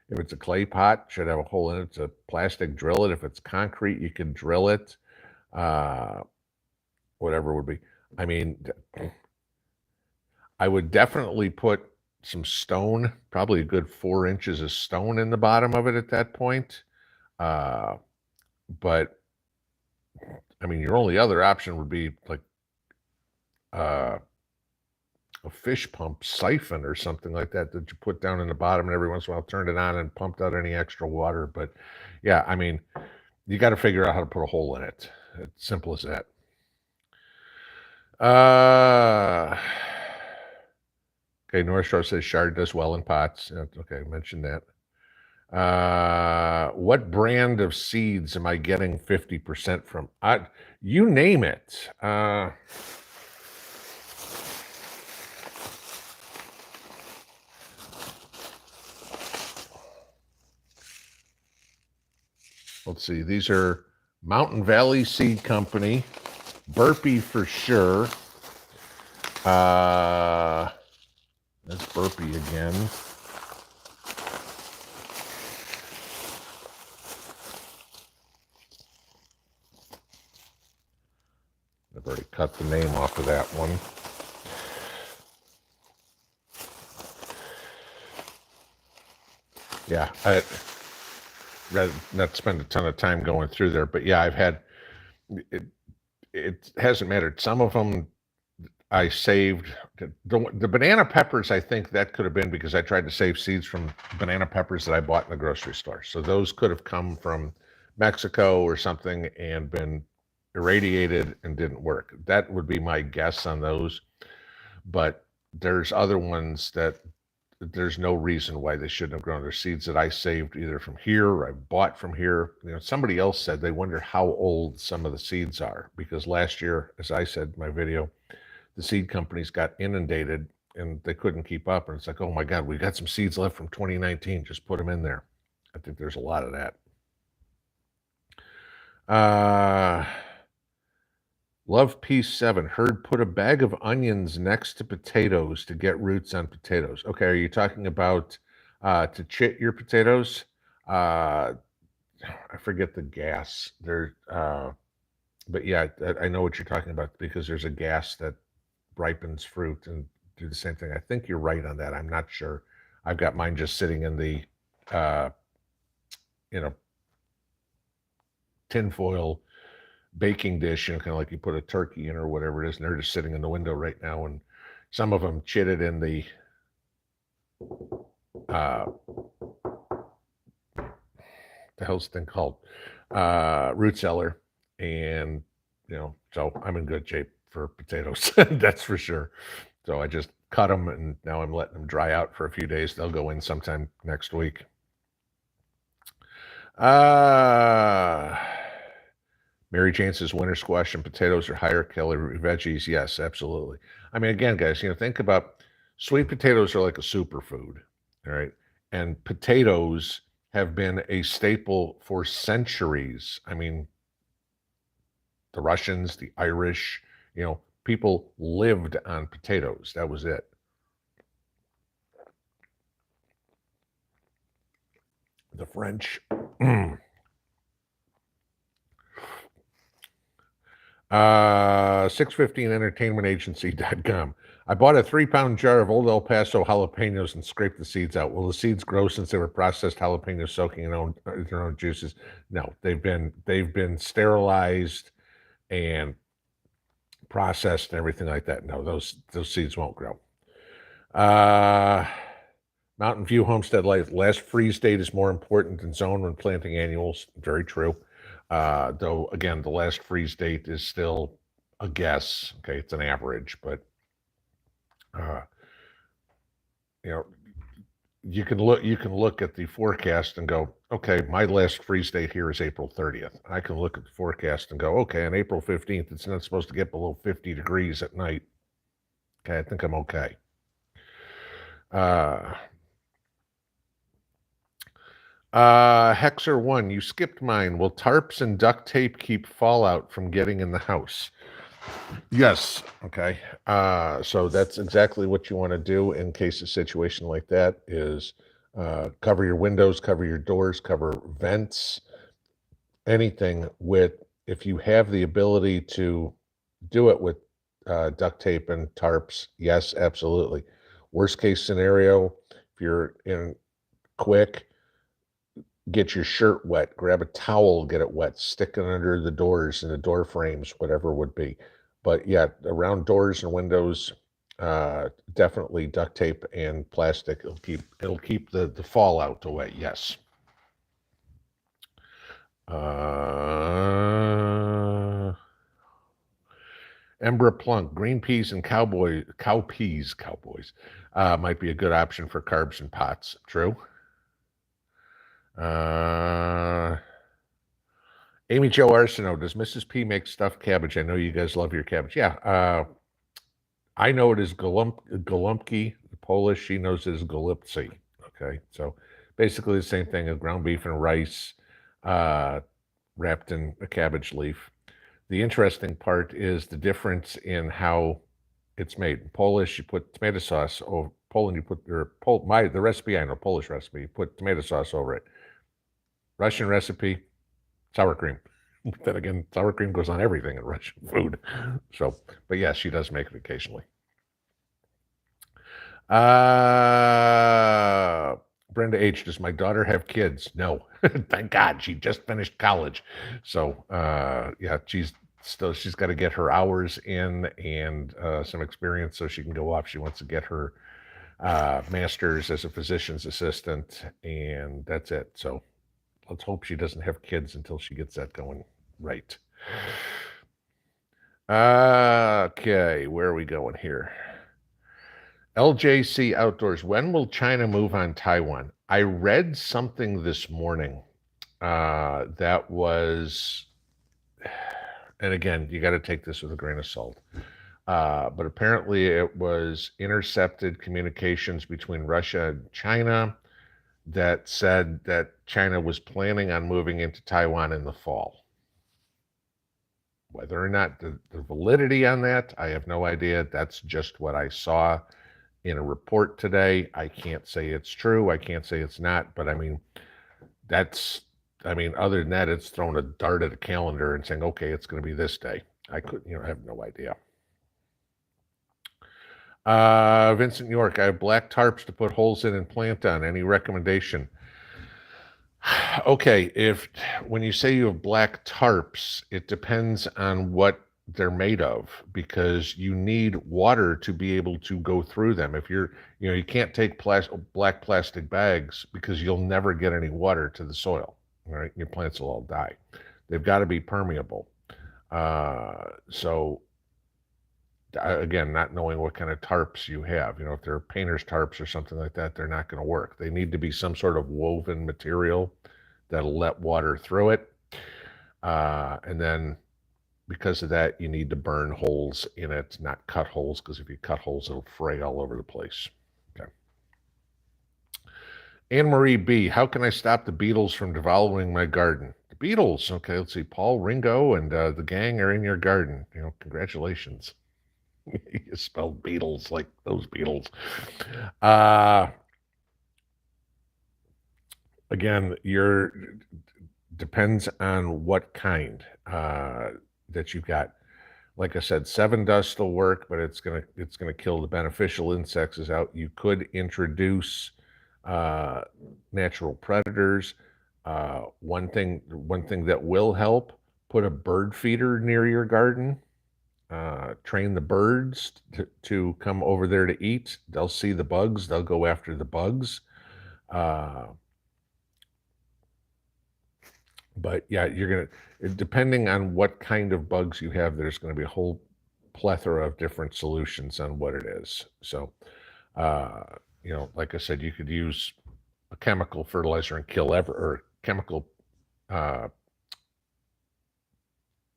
if it's a clay pot, should have a hole in it. It's a plastic, drill it. If it's concrete, you can drill it. Whatever it would be. I mean, I would definitely put some stone, probably a good 4 inches of stone in the bottom of it at that point. But I mean, your only other option would be like uh, a fish pump siphon or something like that that you put down in the bottom and every once in a while turn it on and pumped out any extra water. But yeah, I mean, you got to figure out how to put a hole in it. It's simple as that. Okay, North Shore says shard does well in pots. Okay, I mentioned that. What brand of seeds am I getting 50% from? You name it. Let's see. These are Mountain Valley Seed Company, Burpee for sure. That's Burpee again. I've already cut the name off of that one. Yeah, I'd rather not spend a ton of time going through there, but yeah, I've had it. It hasn't mattered. Some of them I saved. The banana peppers, I think that could have been because I tried to save seeds from banana peppers that I bought in the grocery store. So those could have come from Mexico or something and been irradiated and didn't work. That would be my guess on those. But there's other ones that there's no reason why they shouldn't have grown. There's seeds that I saved either from here or I bought from here. You know, somebody else said they wonder how old some of the seeds are because last year, as I said in my video, the seed companies got inundated and they couldn't keep up. And it's like, oh my God, we got some seeds left from 2019. Just put them in there. I think there's a lot of that. Love Piece 7. Heard put a bag of onions next to potatoes to get roots on potatoes. Okay, are you talking about to chit your potatoes? I forget the gas. But yeah, I know what you're talking about because there's a gas that ripens fruit and do the same thing. I think you're right on that. I'm not sure. I've got mine just sitting in the you know, tinfoil baking dish, kind of like you put a turkey in or whatever it is, and they're just sitting in the window right now. And some of them chitted in the the hell's the thing called root cellar, and so I'm in good shape for potatoes. That's for sure. So I just cut them, and now I'm letting them dry out for a few days. They'll go in sometime next week. Mary Jane says winter squash and potatoes are higher calorie veggies. Yes, absolutely. I mean, again, guys, think about sweet potatoes are like a superfood, all right? And potatoes have been a staple for centuries. I mean, the Russians, the Irish, people lived on potatoes. That was it. The French. 615entertainmentagency.com. I bought a 3-pound jar of Old El Paso jalapenos and scraped the seeds out. Will the seeds grow since they were processed jalapenos soaking in their own juices? No, they've been sterilized and processed and everything like that. No, those seeds won't grow. Mountain View Homestead Life. Last freeze date is more important than zone when planting annuals. Very true. Though, again, the last freeze date is still a guess. Okay, it's an average, but you can look at the forecast and go, okay, my last freeze date here is April 30th. I can look at the forecast and go, okay, on April 15th, it's not supposed to get below 50 degrees at night. Okay, I think I'm okay. Hexer 1, you skipped mine. Will tarps and duct tape keep fallout from getting in the house? Yes. Okay. So that's exactly what you want to do in case a situation like that is cover your windows, cover your doors, cover vents, anything if you have the ability to do it with duct tape and tarps, yes, absolutely. Worst case scenario, if you're in quick, get your shirt wet, grab a towel, get it wet, stick it under the doors and the door frames, whatever would be. But yeah, around doors and windows, definitely duct tape and plastic. It'll keep the fallout away. Yes. Embra plunk, green peas and cowpeas, cowboys, might be a good option for carbs and pots. True. Amy Jo Arsenault, does Mrs. P make stuffed cabbage? I know you guys love your cabbage. Yeah. I know it is Gołąbki, Polish. She knows it is Golipsy. Okay. So basically the same thing as ground beef and rice wrapped in a cabbage leaf. The interesting part is the difference in how it's made. In Polish, you put tomato sauce over. Poland, you put the recipe. I know Polish recipe. You put tomato sauce over it. Russian recipe, sour cream. Then again, sour cream goes on everything in Russian food. So, but yes, she does make it occasionally. Brenda H, does my daughter have kids? No. Thank God, she just finished college. So yeah, she's got to get her hours in and some experience so she can go off. She wants to get her master's as a physician's assistant, and that's it. So let's hope she doesn't have kids until she gets that going right. Okay, where are we going here? LJC Outdoors, when will China move on Taiwan? I read something this morning that was, and again, you got to take this with a grain of salt, but apparently it was intercepted communications between Russia and China that said that China was planning on moving into Taiwan in the fall. Whether or not the validity on that, I have no idea. That's just what I saw in a report today. I can't say it's true. I can't say it's not. But I mean, other than that, it's throwing a dart at a calendar and saying, okay, it's going to be this day. I have no idea. Vincent York, I have black tarps to put holes in and plant on. Any recommendation? Okay, when you say you have black tarps, it depends on what they're made of, because you need water to be able to go through them. If you can't take black plastic bags, because you'll never get any water to the soil. All right, your plants will all die. They've got to be permeable. So again, not knowing what kind of tarps you have, if they're painter's tarps or something like that, they're not going to work. They need to be some sort of woven material that'll let water through it. And then because of that, you need to burn holes in it, not cut holes, because if you cut holes, it'll fray all over the place. Okay. Anne-Marie B, how can I stop the beetles from devouring my garden? The beetles, okay, let's see. Paul, Ringo, and the gang are in your garden. Congratulations. You spelled beetles like those beetles. Again, depends on what kind that you've got. Like I said, 7 dust will work, but it's gonna kill the beneficial insects out. You could introduce natural predators. One thing that will help: put a bird feeder near your garden. Train the birds to come over there to eat. They'll see the bugs. They'll go after the bugs. But yeah, depending on what kind of bugs you have, there's going to be a whole plethora of different solutions on what it is. So, like I said, you could use a chemical fertilizer and or chemical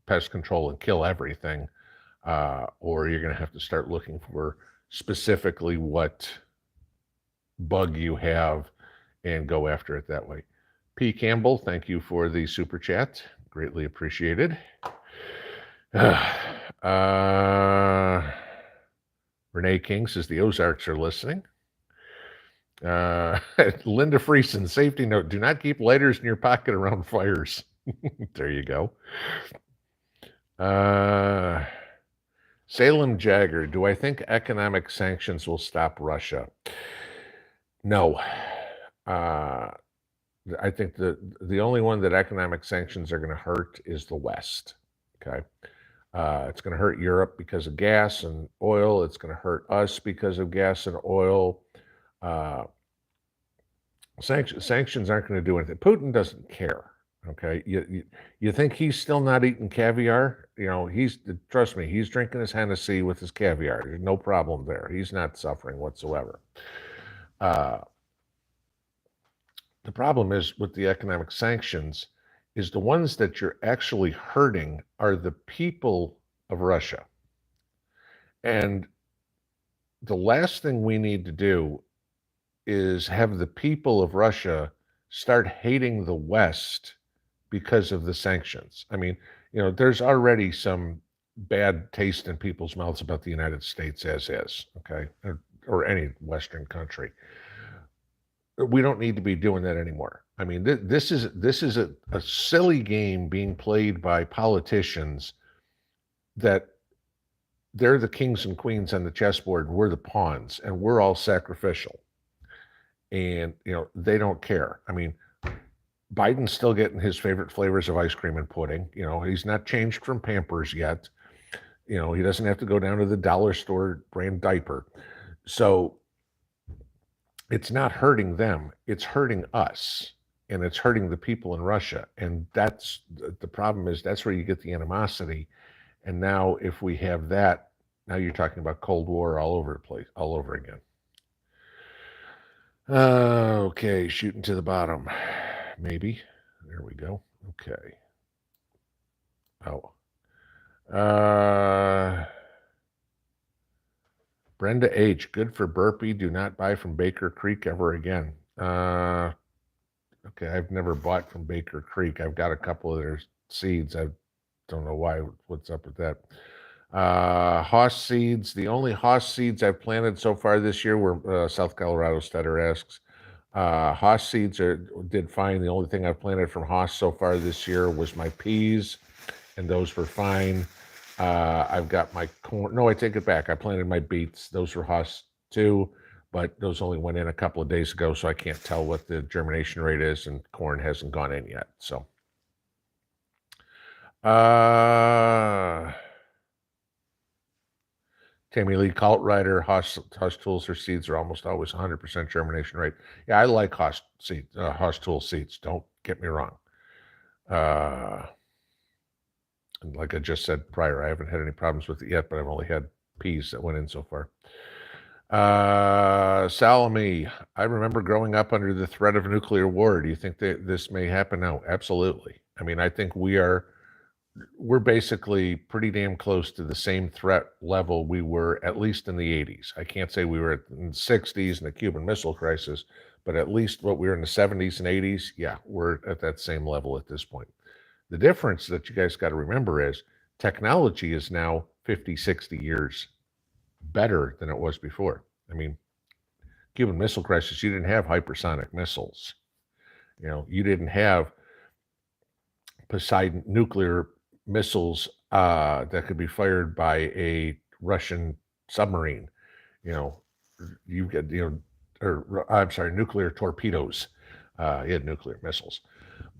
pest control and kill everything. Or you're going to have to start looking for specifically what bug you have and go after it that way. P. Campbell, thank you for the super chat. Greatly appreciated. Renee King says the Ozarks are listening. Linda Friesen, safety note: do not keep lighters in your pocket around fires. There you go. Salem Jagger, do I think economic sanctions will stop Russia? No. I think the only one that economic sanctions are going to hurt is the West. Okay. It's going to hurt Europe because of gas and oil. It's going to hurt us because of gas and oil. Uh, sanctions aren't going to do anything. Putin doesn't care. Okay. You think he's still not eating caviar? You know, trust me, he's drinking his Hennessy with his caviar. There's no problem there. He's not suffering whatsoever. The problem is with the economic sanctions is the ones that you're actually hurting are the people of Russia. And the last thing we need to do is have the people of Russia start hating the West because of the sanctions. I mean, you know, there's already some bad taste in people's mouths about the United States as is, okay, or any Western country. We don't need to be doing that anymore. I mean, this is a silly game being played by politicians that they're the kings and queens on the chessboard, and we're the pawns, and we're all sacrificial. And, you know, they don't care. I mean, Biden's still getting his favorite flavors of ice cream and pudding. You know, he's not changed from Pampers yet. You know, he doesn't have to go down to the dollar store brand diaper. So it's not hurting them, it's hurting us, and it's hurting the people in Russia. And that's the problem, is that's where you get the animosity. And now if we have that, now you're talking about Cold War all over the place, all over again. Okay, shooting to the bottom. Maybe. There we go. Okay. Oh. Brenda H. Good for burpee. Do not buy from Baker Creek ever again. Okay, I've never bought from Baker Creek. I've got a couple of their seeds. I don't know why. What's up with that? Hoss seeds. The only Hoss seeds I've planted so far this year were South Colorado Stutter asks. Hoss seeds did fine. The only thing I've planted from Hoss so far this year was my peas, and those were fine. I've got my corn. No, I take it back. I planted my beets. Those were Haas too, but those only went in a couple of days ago, so I can't tell what the germination rate is, and corn hasn't gone in yet. So, Tammy Lee, Cult Rider, Haas tools or seeds are almost always 100% germination rate. Yeah, I like Haas seeds, Haas tool seeds. Don't get me wrong. And like I just said prior, I haven't had any problems with it yet, but I've only had peas that went in so far. Salome, I remember growing up under the threat of a nuclear war. Do you think that this may happen now? Absolutely. I mean, I think we're basically pretty damn close to the same threat level we were at least in the 80s. I can't say we were in the 60s and the Cuban Missile Crisis, but at least what we were in the 70s and 80s, yeah, we're at that same level at this point. The difference that you guys got to remember is technology is now 50, 60 years better than it was before. I mean, Cuban Missile Crisis, you didn't have hypersonic missiles. You know, you didn't have Poseidon nuclear missiles that could be fired by a Russian submarine. You know, you get, I'm sorry, nuclear torpedoes. You had nuclear missiles.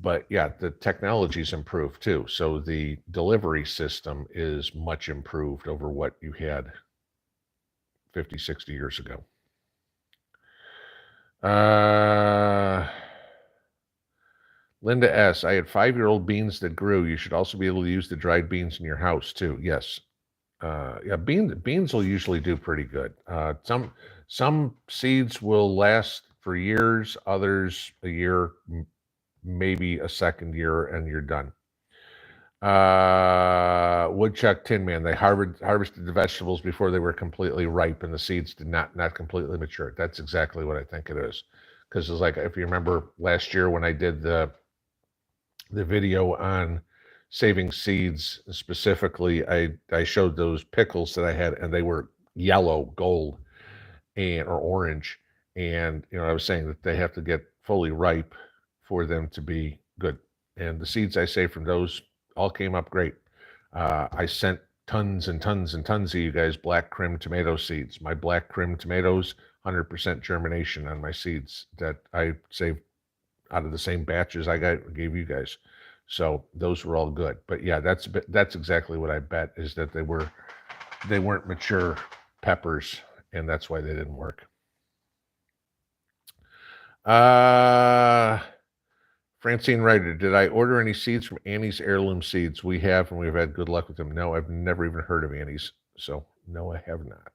But yeah, the technology's improved too. So the delivery system is much improved over what you had 50, 60 years ago. Linda S., I had 5-year-old beans that grew. You should also be able to use the dried beans in your house too. Yes. Yeah, beans will usually do pretty good. Some seeds will last for years, others a year, maybe a second year, and you're done. Woodchuck Tin Man, they harvested the vegetables before they were completely ripe, and the seeds did not completely mature. That's exactly what I think it is. Because it's like, if you remember last year when I did the video on saving seeds specifically, I showed those pickles that I had, and they were yellow, gold, or orange. And I was saying that they have to get fully ripe for them to be good. And the seeds I saved from those all came up great. I sent tons and tons and tons of you guys black crim tomato seeds. My black crim tomatoes, 100% germination on my seeds that I saved out of the same batches gave you guys. So those were all good. But yeah, that's exactly what I bet, is that they weren't mature peppers, and that's why they didn't work. Francine Ryder, did I order any seeds from Annie's Heirloom Seeds? We have, and we've had good luck with them. No, I've never even heard of Annie's, so no, I have not.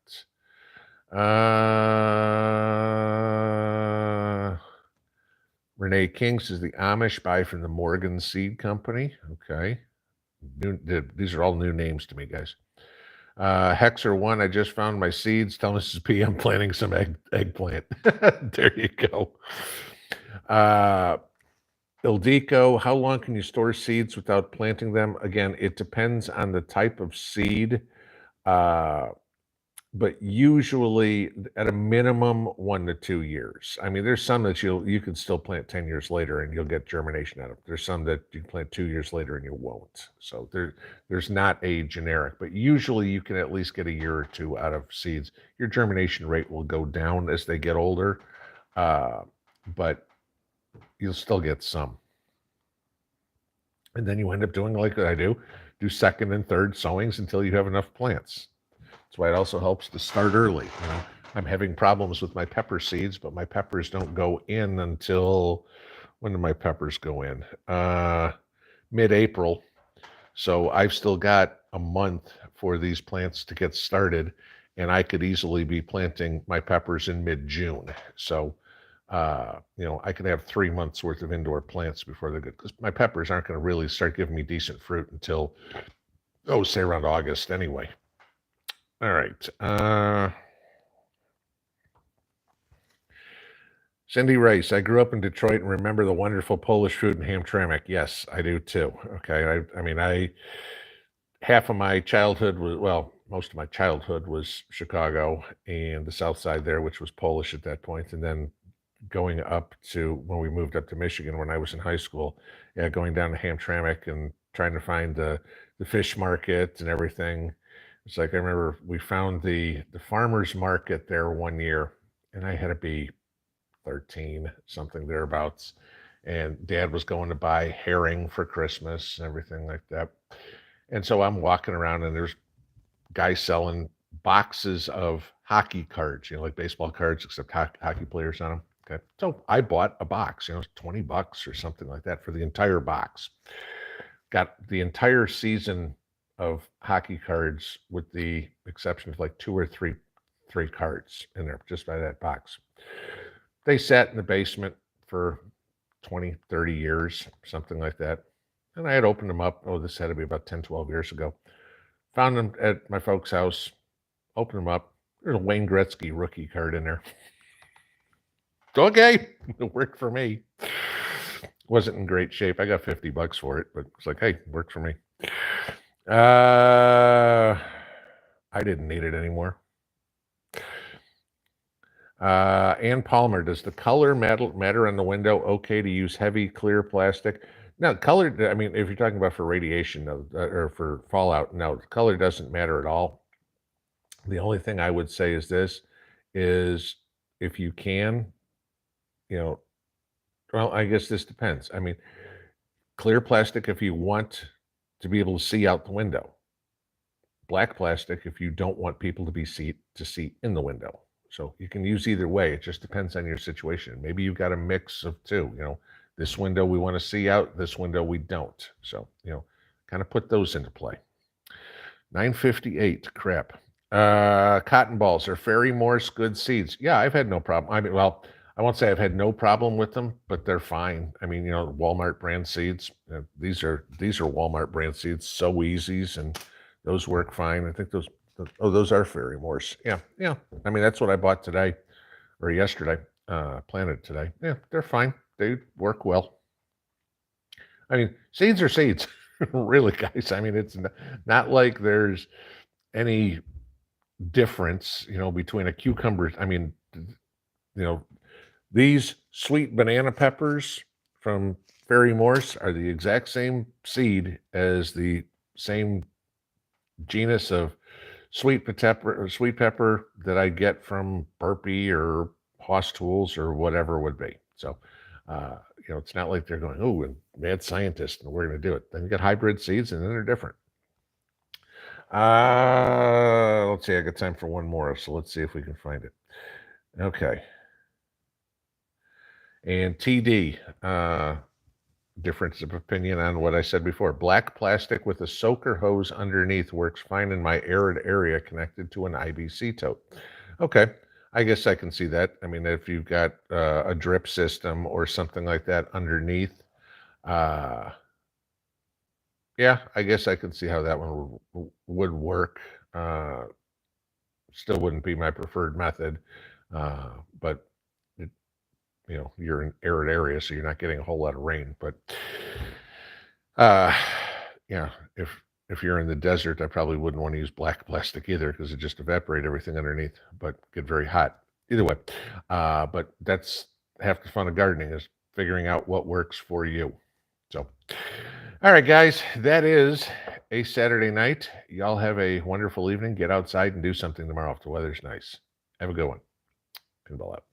Renee King says the Amish buy from the Morgan Seed Company. Okay. These are all new names to me, guys. Hexer1, I just found my seeds. Tell Mrs. P I'm planting some eggplant. There you go. Ildeco, how long can you store seeds without planting them? Again, it depends on the type of seed. But usually at a minimum 1 to 2 years. I mean, there's some that you can still plant 10 years later and you'll get germination out of. There's some that you can plant 2 years later and you won't. So there's not a generic, but usually you can at least get a year or two out of seeds. Your germination rate will go down as they get older, but you'll still get some. And then you end up doing like I do second and third sowings until you have enough plants. That's why it also helps to start early. You know, I'm having problems with my pepper seeds, but my peppers don't go in until, when do my peppers go in? Mid-April. So I've still got a month for these plants to get started, and I could easily be planting my peppers in mid-June. So, you know, I could have 3 months worth of indoor plants before they're good, because my peppers aren't going to really start giving me decent fruit until, say around August anyway. All right. Cindy Rice, I grew up in Detroit and remember the wonderful Polish food in Hamtramck. Yes, I do too. Okay. I mean, half of my childhood most of my childhood was Chicago and the South Side there, which was Polish at that point. And then going up to, when we moved up to Michigan when I was in high school, going down to Hamtramck and trying to find the fish market and everything. It's like, I remember we found the farmer's market there one year, and I had to be 13, something thereabouts. And Dad was going to buy herring for Christmas and everything like that. And so I'm walking around, and there's guys selling boxes of hockey cards, you know, like baseball cards, except hockey players on them. Okay. So I bought a box, you know, $20 or something like that for the entire box. Got the entire season of hockey cards with the exception of like 2 or 3 cards in there just by that box. They sat in the basement for 20, 30 years, something like that. And I had opened them up. This had to be about 10, 12 years ago. Found them at my folks' house, opened them up. There's a Wayne Gretzky rookie card in there. Okay, it worked for me. Wasn't in great shape. I got $50 for it, but it's like, hey, worked for me. I didn't need it anymore. Ann Palmer, does the color matter on the window? Okay to use heavy clear plastic? No, color, I mean, if you're talking about for radiation or for fallout, no, color doesn't matter at all. The only thing I would say is this, is if you can, you know, well, I guess this depends. I mean, clear plastic if you want to be able to see out the window. Black plastic if you don't want people to see in the window. So you can use either way. It just depends on your situation. Maybe you've got a mix of two, you know, this window we want to see out, this window we don't. So, you know, kind of put those into play. 958, crap. Cotton balls, are Fairy Morse good seeds? Yeah, I've had no problem. I mean, well, I won't say I've had no problem with them, but they're fine. I mean, you know, Walmart brand seeds, these are Walmart brand seeds, So Easies, and those work fine. I think those are Fairy Morse. Yeah. I mean, that's what I bought today or yesterday, planted today. Yeah, they're fine. They work well. I mean, seeds are seeds, really, guys. I mean, it's not like there's any difference, you know, between a cucumber. I mean, you know, these sweet banana peppers from Fairy Morse are the exact same seed as the same genus of sweet pepper that I get from Burpee or Hoss Tools or whatever it would be. So, it's not like they're going, oh, and mad scientist, and we're going to do it. Then you get hybrid seeds, and then they're different. Let's see. I got time for one more, so let's see if we can find it. Okay. And TD, difference of opinion on what I said before. Black plastic with a soaker hose underneath works fine in my arid area connected to an IBC tote. Okay, I guess I can see that. I mean, if you've got a drip system or something like that underneath, yeah, I guess I can see how that one would work. Still wouldn't be my preferred method, but it, you're in arid area, so you're not getting a whole lot of rain. But uh, yeah, if you're in the desert, I probably wouldn't want to use black plastic either because it just evaporate everything underneath, but get very hot. Either way, but that's half the fun of gardening is figuring out what works for you. So, all right, guys, that is a Saturday night. Y'all have a wonderful evening. Get outside and do something tomorrow if the weather's nice. Have a good one. Pinball out.